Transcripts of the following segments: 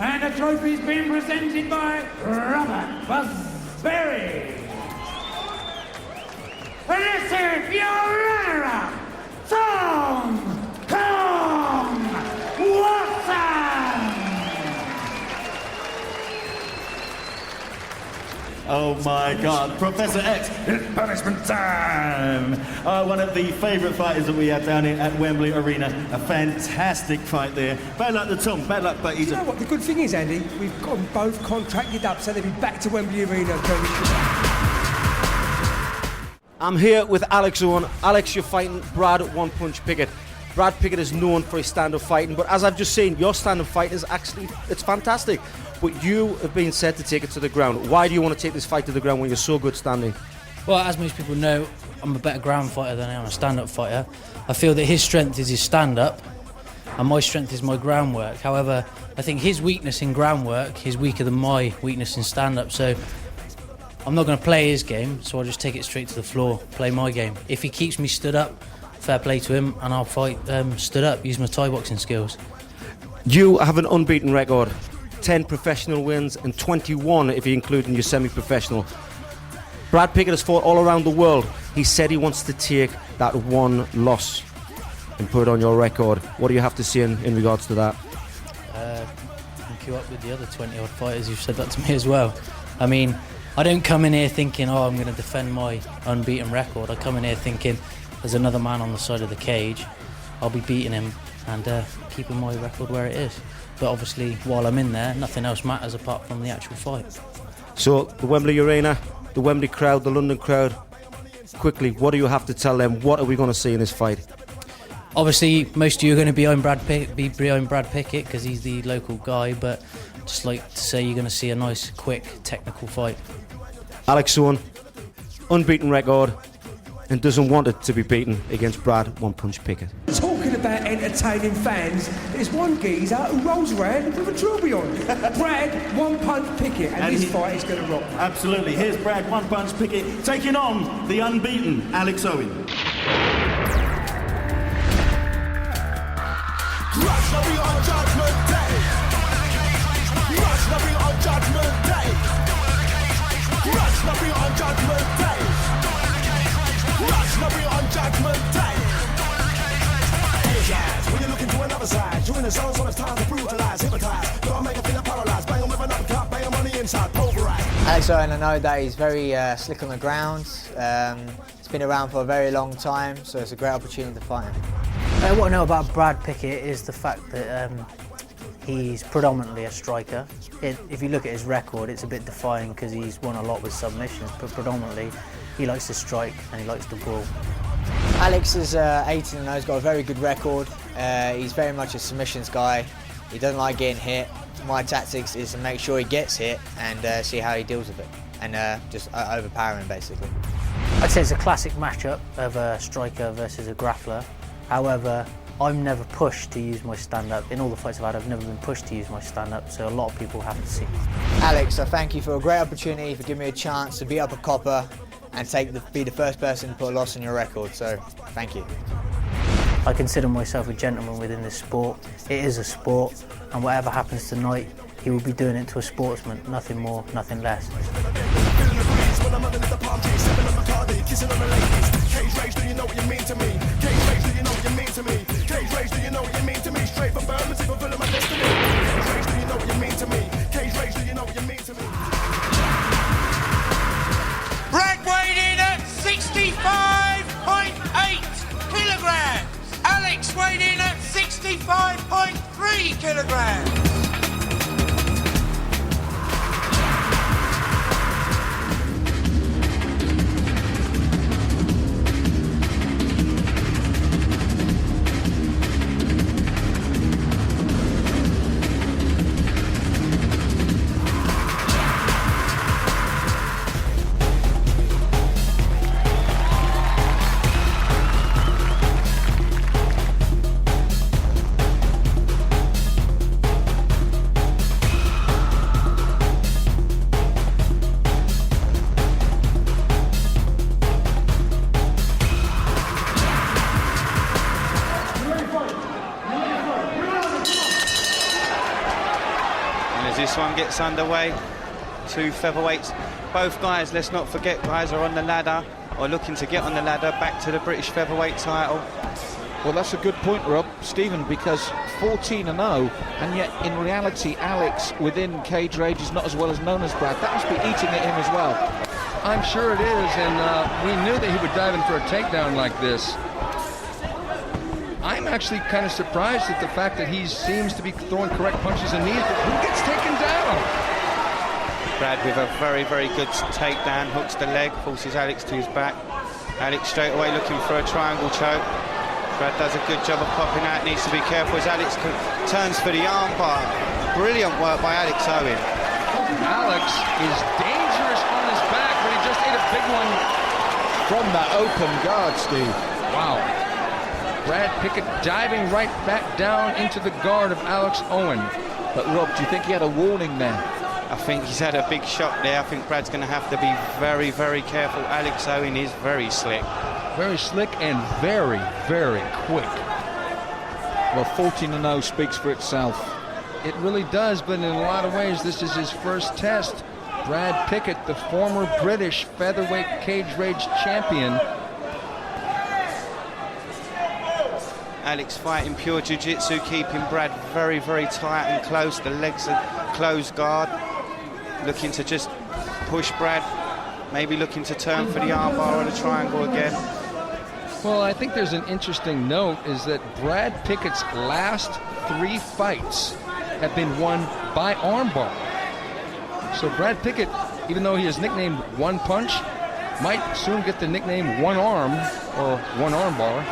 And the trophy's been presented by Robert Busberry. And let's hear it for your runner-up, Tom Kong Watson. Oh my God, Professor X, it's punishment time! One of the favourite fighters that we had down here at Wembley Arena. A fantastic fight there. Bad luck to Tom, bad luck, but he's... You know what, the good thing is, Andy, we've got them both contracted up, so they'll be back to Wembley Arena. I'm here with Alex Owen. Alex, you're fighting Brad One Punch Pickett. Brad Pickett is known for his stand-up fighting, but as I've just seen, your stand-up fight is actually, it's fantastic. But you have been said to take it to the ground. Why do you want to take this fight to the ground when you're so good standing? Well, as most people know, I'm a better ground fighter than I am a stand-up fighter. I feel that his strength is his stand-up, and my strength is my groundwork. However, I think his weakness in groundwork is weaker than my weakness in stand-up, so I'm not going to play his game, so I'll just take it straight to the floor, play my game. If he keeps me stood up, fair play to him, and I'll fight stood up, use my Thai boxing skills. You have an unbeaten record. 10 professional wins and 21 if you include in your semi-professional. Brad Pickett has fought all around the world. He said he wants to take that one loss and put it on your record. What do you have to say in regards to that? Link you up with the other 20 odd fighters who've said that to me as well. I mean, I don't come in here thinking, oh, I'm going to defend my unbeaten record. I come in here thinking there's another man on the side of the cage. I'll be beating him and keeping my record where it is. But obviously, while I'm in there, nothing else matters apart from the actual fight. So, the Wembley Arena, the Wembley crowd, the London crowd, quickly, what do you have to tell them? What are we going to see in this fight? Obviously, most of you are going to be behind Brad Pickett because he's the local guy, but just like to say you're going to see a nice, quick, technical fight. Alex Owen, unbeaten record, and doesn't want it to be beaten against Brad One Punch Pickett. Talking about entertaining fans, there's one geezer who rolls around with a trilby on. Brad One Punch Pickett, and this fight is going to rock. Absolutely. Here's Brad One Punch Pickett taking on the unbeaten Alex Owen. On Judgment Day. On Judgment Day. On Judgment Day. On Judgment Day. Hey guys, when you're looking to another side, you're in the zone, so it's time to brutalize, hypnotize. Gotta make a feel paralyzed, bang him with an uppercut, bang him on the inside, pulverize. Alex Owen, I know that he's very slick on the ground. He's been around for a very long time, so it's a great opportunity to fight him. What I know about Brad Pickett is the fact that he's predominantly a striker. If you look at his record, it's a bit defying because he's won a lot with submissions, but predominantly he likes to strike and he likes to brawl. Alex is 18 and he's got a very good record. He's very much a submissions guy. He doesn't like getting hit. My tactics is to make sure he gets hit and see how he deals with it and just overpower him basically. I'd say it's a classic matchup of a striker versus a grappler. However, I'm never pushed to use my stand-up. In all the fights I've had, I've never been pushed to use my stand-up, so a lot of people have to see. Alex, I thank you for a great opportunity, for giving me a chance to beat up a copper and be the first person to put a loss on your record, so thank you. I consider myself a gentleman within this sport. It is a sport, and whatever happens tonight, he will be doing it to a sportsman, nothing more, nothing less. When I'm underneath the palm tree, sipping on Bacardi, kissing on the ladies. Cage rage, do you know what you mean to me? Cage rage, do you know what you mean to me? Cage rage, do you know what you mean to me? Straight from Birmingham, fulfilling my destiny. Cage rage, do you know what you mean to me? Cage rage, do you know what you mean to me? Brad weighed in at 65.8 kilograms. Alex weighed in at 65.3 kilograms. as this one gets underway. Two featherweights. Both guys, let's not forget, guys, are on the ladder or looking to get on the ladder back to the British featherweight title. Well, that's a good point, Rob, Stephen, because 14-0, and yet in reality, Alex within cage rage is not as well as known as Brad. That must be eating at him as well. I'm sure it is, and we knew that he would dive in for a takedown like this. I'm actually kind of surprised at the fact that he seems to be throwing correct punches and knees, but who gets taken down? Brad with a very, very good takedown, hooks the leg, forces Alex to his back. Alex straight away looking for a triangle choke. Brad does a good job of popping out, needs to be careful as Alex turns for the armbar. Brilliant work by Alex Owen. Alex is dangerous on his back, but he just ate a big one from that open guard, Steve. Wow. Brad Pickett diving right back down into the guard of Alex Owen. But Rob, do you think he had a warning there? I think he's had a big shock there. I think Brad's going to have to be very, very careful. Alex Owen is very slick. Very slick and very, very quick. Well, 14-0 speaks for itself. It really does, but in a lot of ways, this is his first test. Brad Pickett, the former British featherweight cage rage champion. Alex fighting pure jiu-jitsu, keeping Brad very, very tight and close. The legs are closed guard. Looking to just push Brad. Maybe looking to turn for the armbar or the triangle again. Well, I think there's an interesting note is that Brad Pickett's last 3 fights have been won by armbar. So Brad Pickett, even though he is nicknamed One Punch, might soon get the nickname One Arm or One Armbar.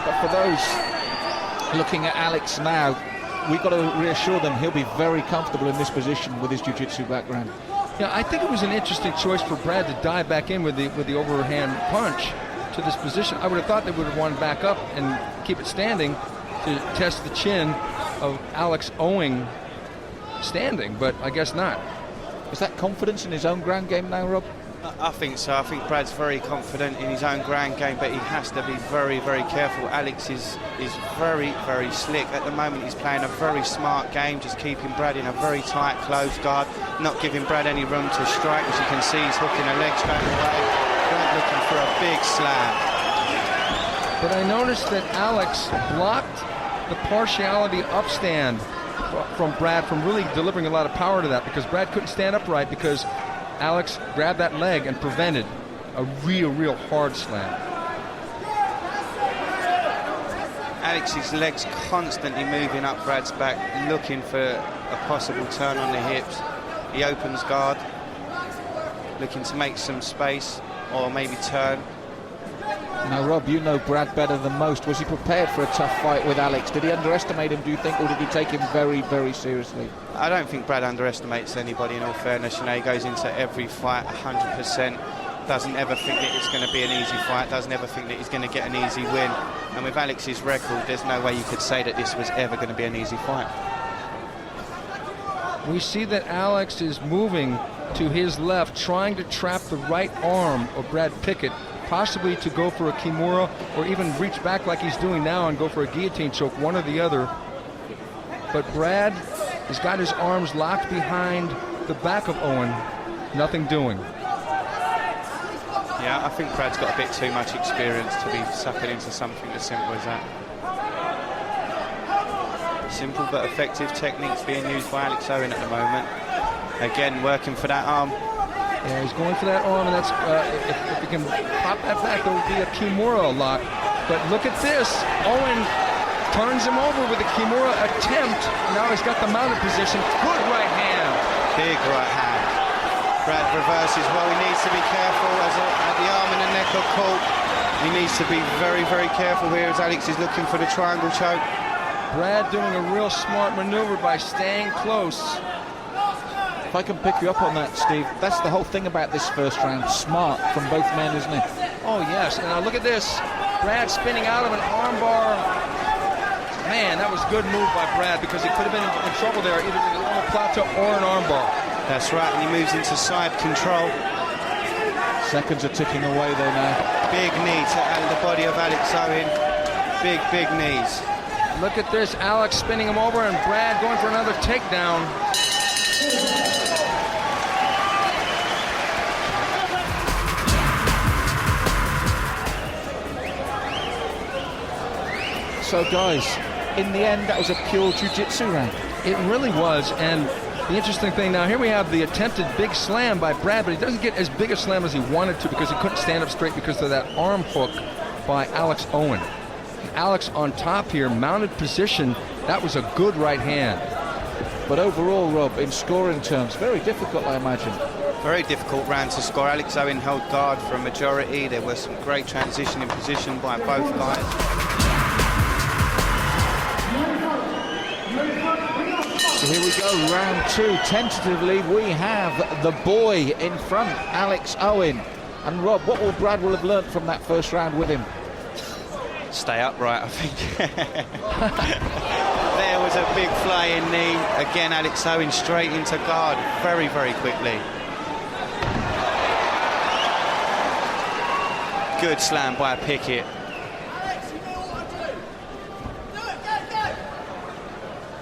But for those looking at Alex now, we've got to reassure them he'll be very comfortable in this position with his jiu-jitsu background. Yeah, I think it was an interesting choice for Brad to dive back in with the overhand punch to this position. I would have thought they would have wanted back up and keep it standing to test the chin of Alex Owen standing, but I guess not. Is that confidence in his own ground game now, Rob? I think so. I think Brad's very confident in his own ground game, but he has to be very, very careful. Alex is very, very slick. At the moment, he's playing a very smart game, just keeping Brad in a very tight, closed guard, not giving Brad any room to strike. As you can see, he's hooking a leg straight away. Brad looking for a big slam. But I noticed that Alex blocked the partiality upstand from Brad from really delivering a lot of power to that, because Brad couldn't stand upright because Alex grabbed that leg and prevented a real hard slam. Alex's legs constantly moving up Brad's back, looking for a possible turn on the hips. He opens guard, looking to make some space or maybe turn. Now, Rob, you know Brad better than most. Was he prepared for a tough fight with Alex? Did he underestimate him, do you think, or did he take him very, very seriously? I don't think Brad underestimates anybody, in all fairness. You know, he goes into every fight 100%. Doesn't ever think that it's going to be an easy fight. Doesn't ever think that he's going to get an easy win. And with Alex's record, there's no way you could say that this was ever going to be an easy fight. We see that Alex is moving to his left, trying to trap the right arm of Brad Pickett, possibly to go for a Kimura or even reach back like he's doing now and go for a guillotine choke, one or the other. But Brad has got his arms locked behind the back of Owen, nothing doing. Yeah, I think Brad's got a bit too much experience to be sucking into something as simple as that. Simple but effective techniques being used by Alex Owen at the moment. Again, working for that arm. Yeah, he's going for that arm, and that's if he can pop that back, there will be a Kimura lock. But look at this. Owen turns him over with a Kimura attempt. Now he's got the mounted position. Good right hand. Big right hand. Brad reverses well. He needs to be careful as the arm and the neck are caught. He needs to be very, very careful here as Alex is looking for the triangle choke. Brad doing a real smart maneuver by staying close. If I can pick you up on that, Steve, that's the whole thing about this first round. Smart from both men, isn't it? Oh, yes. And now look at this. Brad spinning out of an armbar. Man, that was a good move by Brad, because he could have been in trouble there, either with an omoplata or an armbar. That's right, and he moves into side control. Seconds are ticking away though now. Big knee to the body of Alex Owen. Big knees. Look at this, Alex spinning him over and Brad going for another takedown. So guys, in the end, that was a pure jiu-jitsu round. It really was, and the interesting thing, now here we have the attempted big slam by Brad, but he doesn't get as big a slam as he wanted to because he couldn't stand up straight because of that arm hook by Alex Owen. Alex on top here, mounted position, that was a good right hand. But overall, Rob, in scoring terms, very difficult, I imagine. Very difficult round to score. Alex Owen held guard for a majority. There was some great transition in position by both guys. So here we go, round 2. Tentatively, we have the boy in front, Alex Owen. And Rob, what will Brad have learnt from that first round with him? Stay upright, I think. There was a big flying knee. Again, Alex Owen straight into guard very, very quickly. Good slam by Pickett.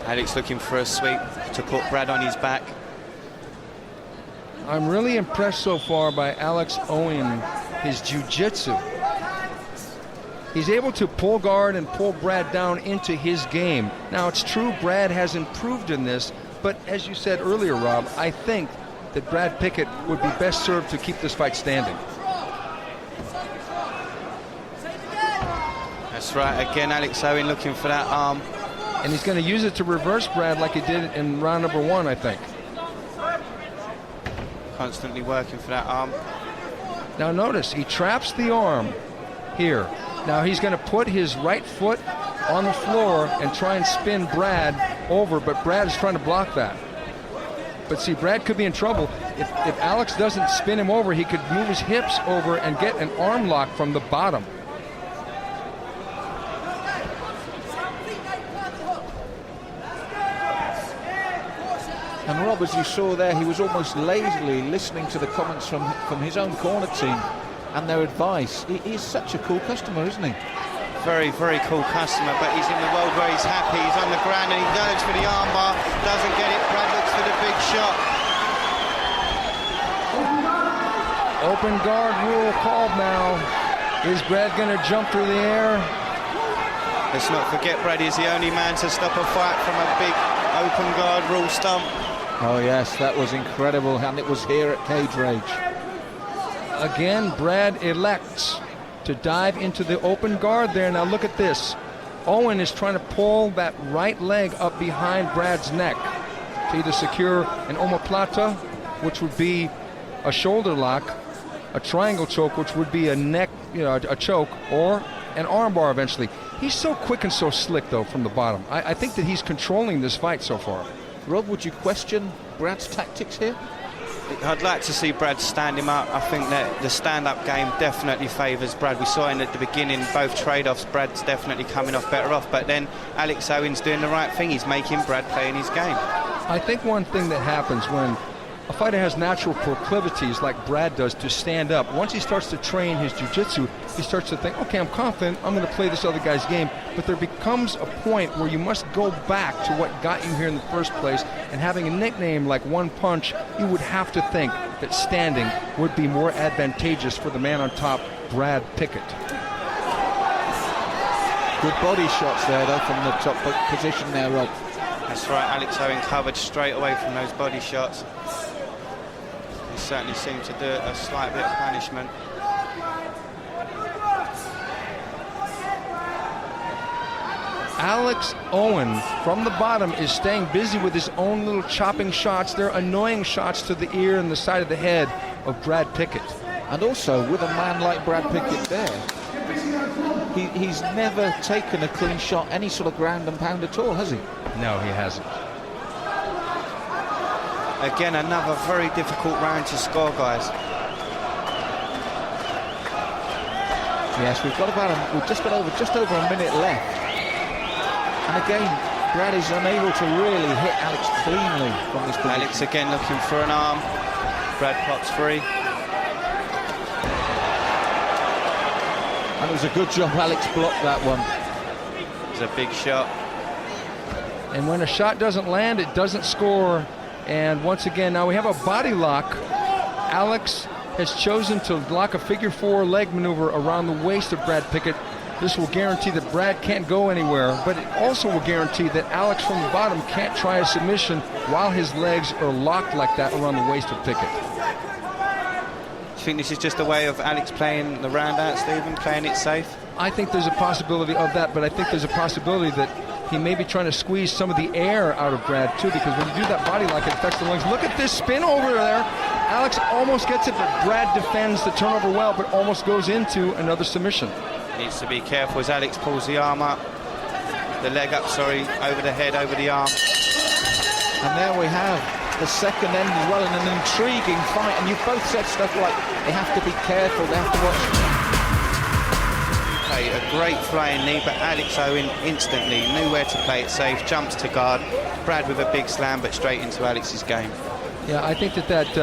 Alex looking for a sweep to put Brad on his back. I'm really impressed so far by Alex Owen, his jiu-jitsu. He's able to pull guard and pull Brad down into his game. Now, it's true Brad has improved in this, but as you said earlier, Rob, I think that Brad Pickett would be best served to keep this fight standing. That's right, again, Alex Owen looking for that arm. And he's going to use it to reverse Brad like he did in round number 1, I think. Constantly working for that arm. Now notice, he traps the arm here. Now he's going to put his right foot on the floor and try and spin Brad over, but Brad is trying to block that. But see, Brad could be in trouble. If Alex doesn't spin him over, he could move his hips over and get an arm lock from the bottom. And Rob, as you saw there, he was almost lazily listening to the comments from his own corner team and their advice. He's such a cool customer, isn't he? Very, very cool customer, but he's in the world where he's happy. He's on the ground and he goes for the armbar, doesn't get it. Brad looks for the big shot. Open guard rule called now. Is Brad going to jump through the air? Let's not forget Brad is the only man to stop a fight from a big open guard rule stomp. Oh yes, that was incredible, and it was here at Cage Rage. Again, Brad elects to dive into the open guard there. Now look at this. Owen is trying to pull that right leg up behind Brad's neck to either secure an omoplata, which would be a shoulder lock, a triangle choke, which would be a neck, a choke, or an armbar eventually. He's so quick and so slick, though, from the bottom. I think that he's controlling this fight so far. Rob, would you question Brad's tactics here? I'd like to see Brad stand him up. I think that the stand-up game definitely favours Brad. We saw at the beginning, both trade-offs, Brad's definitely coming off better off. But then Alex Owen's doing the right thing. He's making Brad play in his game. I think one thing that happens when a fighter has natural proclivities like Brad does to stand up, once he starts to train his jiu-jitsu, he starts to think, okay, I'm confident, I'm going to play this other guy's game. But there becomes a point where you must go back to what got you here in the first place, and having a nickname like One Punch, you would have to think that standing would be more advantageous for the man on top, Brad Pickett. Good body shots there, though, from the top position there, Rob. That's right, Alex Owen covered straight away from those body shots. He certainly seemed to do a slight bit of punishment. Alex Owen from the bottom is staying busy with his own little chopping shots. They're annoying shots to the ear and the side of the head of Brad Pickett. And also, with a man like Brad Pickett there, he's never taken a clean shot, any sort of ground and pound at all, has he? No, he hasn't. Again, another very difficult round to score, guys. Yes, we've just over a minute left. And again, Brad is unable to really hit Alex cleanly from this position. Alex again looking for an arm. Brad pops free. And it was a good job Alex blocked that one. It's a big shot. And when a shot doesn't land, it doesn't score. And once again, now we have a body lock. Alex has chosen to lock a figure 4 leg maneuver around the waist of Brad Pickett. This will guarantee that Brad can't go anywhere, but it also will guarantee that Alex from the bottom can't try a submission while his legs are locked like that around the waist of Pickett. Do you think this is just a way of Alex playing the round out, Stephen, playing it safe? I think there's a possibility of that, but I think there's a possibility that he may be trying to squeeze some of the air out of Brad too, because when you do that body lock, it affects the lungs. Look at this spin over there. Alex almost gets it, but Brad defends the turnover well, but almost goes into another submission. Needs to be careful as Alex pulls the arm up, the leg up, sorry, over the head, over the arm. And there we have the second end as well, in an intriguing fight. And you've both said stuff like they have to be careful, they have to watch. Okay, a great flying knee, but Alex Owen instantly knew where to play it safe, jumps to guard. Brad with a big slam, but straight into Alex's game. Yeah, I think that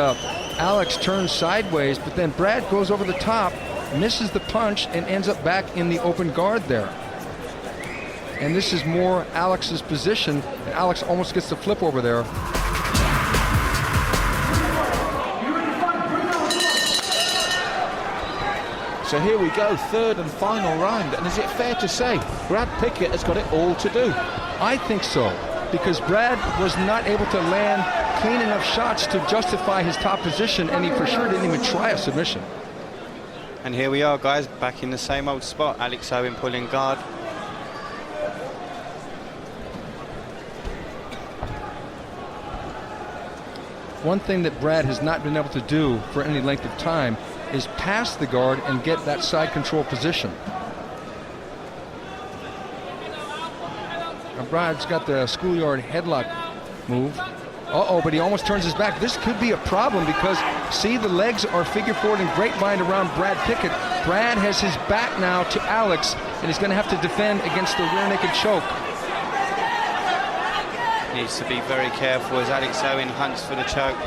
Alex turns sideways, but then Brad goes over the top, misses the punch, and ends up back in the open guard there. And this is more Alex's position, and Alex almost gets the flip over there. So here we go, third and final round. And is it fair to say Brad Pickett has got it all to do? I think so, because Brad was not able to land clean enough shots to justify his top position, and he for sure didn't even try a submission. And here we are, guys, back in the same old spot. Alex Owen pulling guard. One thing that Brad has not been able to do for any length of time is pass the guard and get that side control position. Now Brad's got the schoolyard headlock move. Uh-oh, but he almost turns his back. This could be a problem because, see, the legs are figure 4 and grapevine around Brad Pickett. Brad has his back now to Alex, and he's going to have to defend against the rear naked choke. Needs to be very careful as Alex Owen hunts for the choke.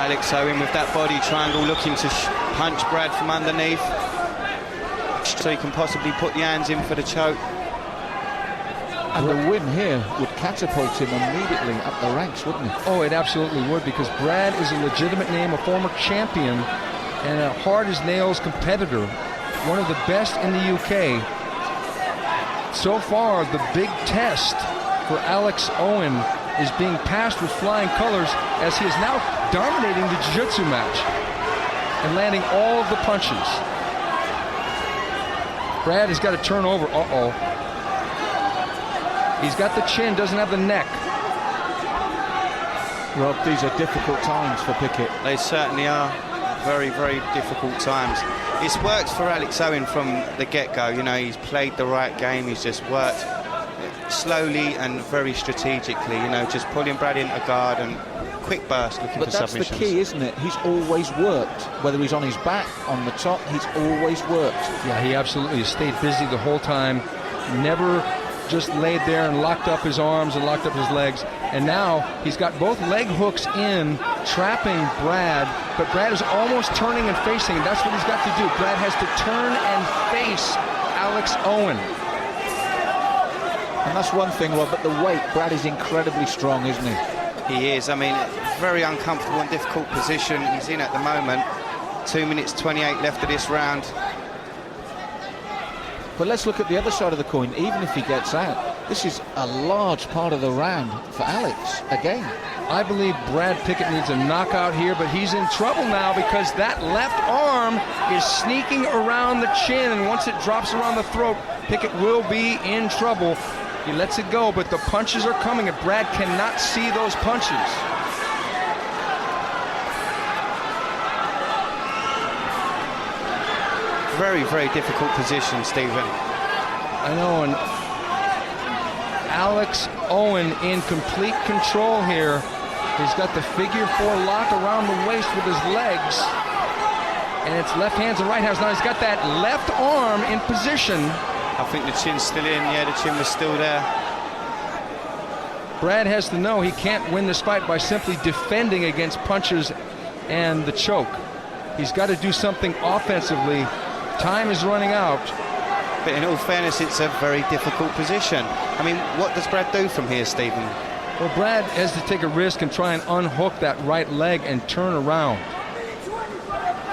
Alex Owen with that body triangle looking to punch Brad from underneath, so he can possibly put the hands in for the choke. And the win here would catapult him immediately up the ranks, wouldn't it? Oh, it absolutely would, because Brad is a legitimate name, a former champion, and a hard-as-nails competitor, one of the best in the UK. So far, the big test for Alex Owen is being passed with flying colors, as he is now dominating the jiu-jitsu match and landing all of the punches. Brad has got to turn over. Uh-oh. He's got the chin, doesn't have the neck. Rob, these are difficult times for Pickett. They certainly are. Very, very difficult times. It's worked for Alex Owen from the get-go. You know, he's played the right game. He's just worked slowly and very strategically. You know, just pulling Brad into guard and quick burst looking for submissions. But that's the key, isn't it? He's always worked. Whether he's on his back, on the top, he's always worked. Yeah, he absolutely has stayed busy the whole time. Never just laid there and locked up his arms and locked up his legs. And now he's got both leg hooks in, trapping Brad, but Brad is almost turning and facing, and that's what he's got to do. Brad has to turn and face Alex Owen. And that's one thing, Rob, but the weight, Brad is incredibly strong, isn't he? He is. I mean, very uncomfortable and difficult position he's in at the moment. 2 minutes 28 left of this round. But let's look at the other side of the coin. Even if he gets out, this is a large part of the round for Alex again. I believe Brad Pickett needs a knockout here, but he's in trouble now because that left arm is sneaking around the chin, and once it drops around the throat, Pickett will be in trouble. He lets it go, but the punches are coming, and Brad cannot see those punches. Very, very difficult position, Stephen. I know, and Alex Owen in complete control here. He's got the figure 4 lock around the waist with his legs, and it's left hands and right hands. Now he's got that left arm in position. I think the chin's still in. Yeah, the chin was still there. Brad has to know he can't win this fight by simply defending against punches and the choke. He's got to do something offensively. Time is running out. But in all fairness, it's a very difficult position. I mean, what does Brad do from here, Stephen? Well, Brad has to take a risk and try and unhook that right leg and turn around.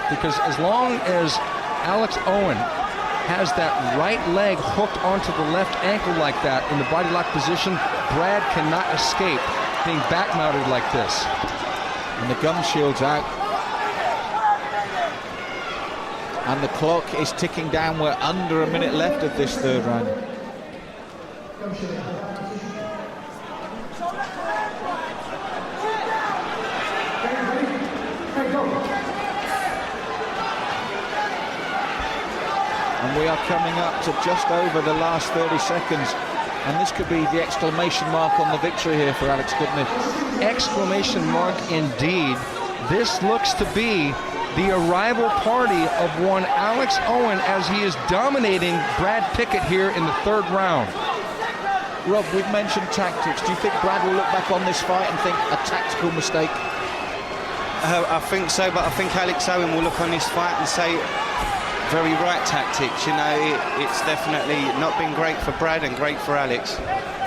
Because as long as Alex Owen has that right leg hooked onto the left ankle like that in the body lock position, Brad cannot escape being back mounted like this. And the gum shield's out. And the clock is ticking down. We're under a minute left of this third round. And we are coming up to just over the last 30 seconds. And this could be the exclamation mark on the victory here for Alex, couldn't it? Exclamation mark indeed. This looks to be the arrival party of one Alex Owen as he is dominating Brad Pickett here in the third round. Rob, we've mentioned tactics. Do you think Brad will look back on this fight and think a tactical mistake? I think so, but I think Alex Owen will look on this fight and say, very right tactics. You know, it's definitely not been great for Brad and great for Alex.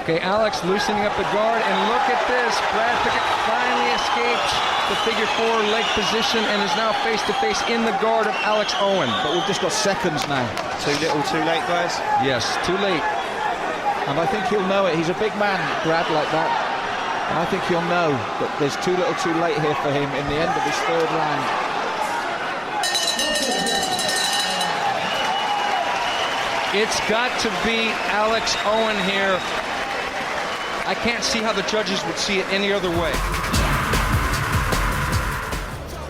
Okay, Alex loosening up the guard, and look at this. Brad Pickett finally escaped the figure 4 leg position and is now face to face in the guard of Alex Owen. But we've just got seconds now. Too little, too late, guys? Yes, too late. And I think he'll know it. He's a big man, Brad, like that. And I think he'll know that there's too little, too late here for him in the end of his third round. It's got to be Alex Owen here. I can't see how the judges would see it any other way.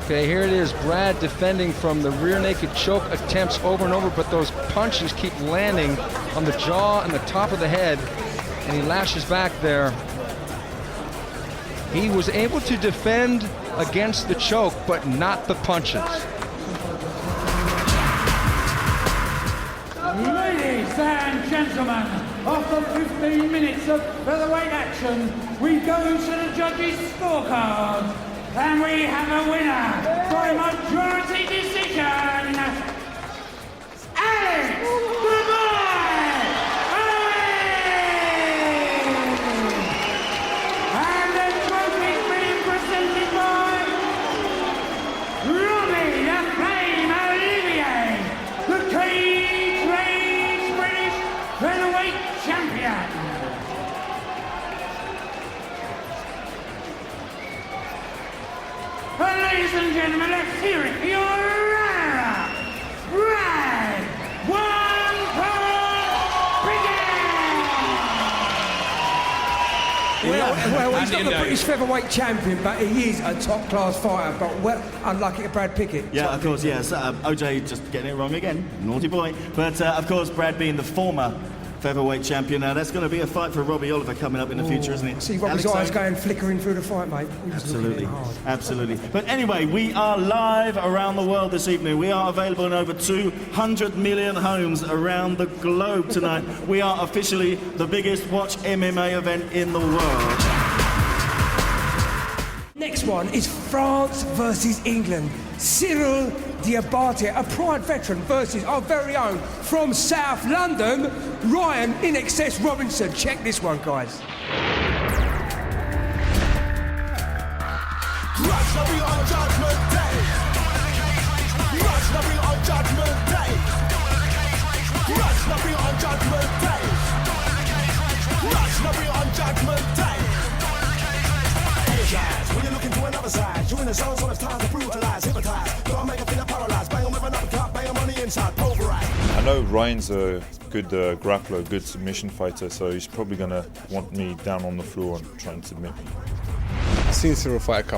Okay, here it is. Brad defending from the rear naked choke attempts over and over, but those punches keep landing on the jaw and the top of the head, and he lashes back there. He was able to defend against the choke, but not the punches. Ladies and gentlemen, after 15 minutes of featherweight action, we go to the judges' scorecard, and we have a winner by majority decision, Alex the Boy Owen! And the trophy being presented by Robbie the Flame Olivier, the Cage Rage British featherweight champion. And ladies and gentlemen, let's hear it for your runner-up, Brad Pickett! Well, he's not the British featherweight champion, but he is a top-class fighter, but well, unlucky to Brad Pickett. Yeah, of course, yes. OJ just getting it wrong again. Naughty boy. But, of course, Brad being the former featherweight champion. Now, that's going to be a fight for Robbie Oliver coming up in the future, isn't it? See Robbie's eyes going flickering through the fight, mate. Absolutely. Absolutely. But anyway, we are live around the world this evening. We are available in over 200 million homes around the globe tonight. We are officially the biggest watch MMA event in the world. Next one is France versus England. Cyril Diabate, a Pride veteran, versus our very own from South London, Ryan In Excess Robinson. Check this one, guys. on Judgment Day. on Judgment Day. on Judgment Day. on Judgment Day. When you're looking to another side, you're in the zone, so it's time to brutalize, hypnotize. Gotta make a feel paralyzed, bang on with another cut, bang on the inside, pulverize. I know Ryan's a good grappler, good submission fighter, so he's probably going to want me down on the floor and try and submit me. I've seen Cyril fight a couple